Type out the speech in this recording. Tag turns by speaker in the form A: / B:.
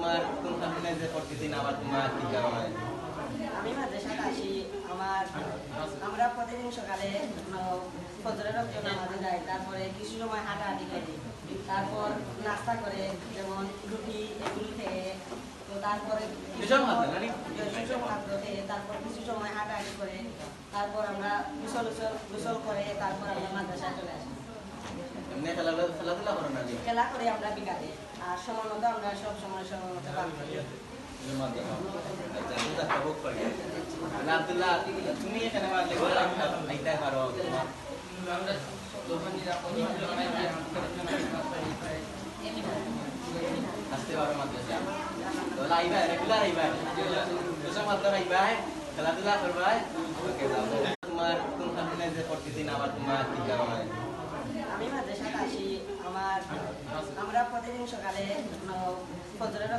A: তোমার কোন সামনে যে প্রতিদিন আবার তোমার টিকা হয়?
B: আমি মাদ্রাসাতে আসি। আমরা প্রতিদিন সকালে ফজরের রক্ত নামাজে যাই, তারপরে কিছু সময় হাঁটাহাঁটি করি, তারপর নাস্তা করে যেমন রুটি এগুলি খেয়ে, তো তারপরে
A: সুষম খাদ্য
B: সুষম খাদ্য খেয়ে তারপর কিছু সময় হাঁটাহাঁটি করে, তারপর আমরা গোসল করে তারপর আমরা মাদ্রাসায় চলে আসি।
A: এমনি খেলাধুলা করো না?
B: খেলা করি আমরা বিকালে, আর সময় মতো আমরা সব সময় পার করি।
A: আব্দুল্লাহ, তুমি এখানে আইতে পারো? আসতে পারো মাদ্রাসা? তাহলে আইবা, রেগুলার আইবা, দুশো মাত্র আইবা, খেলাধুলা করবা। তোমার কোন সামনে যে প্রতিদিন আবার তোমার টিকা হয়?
B: আমি মাদ্রাসাতে আসি। আমরা প্রতিদিন সকালে ফজরের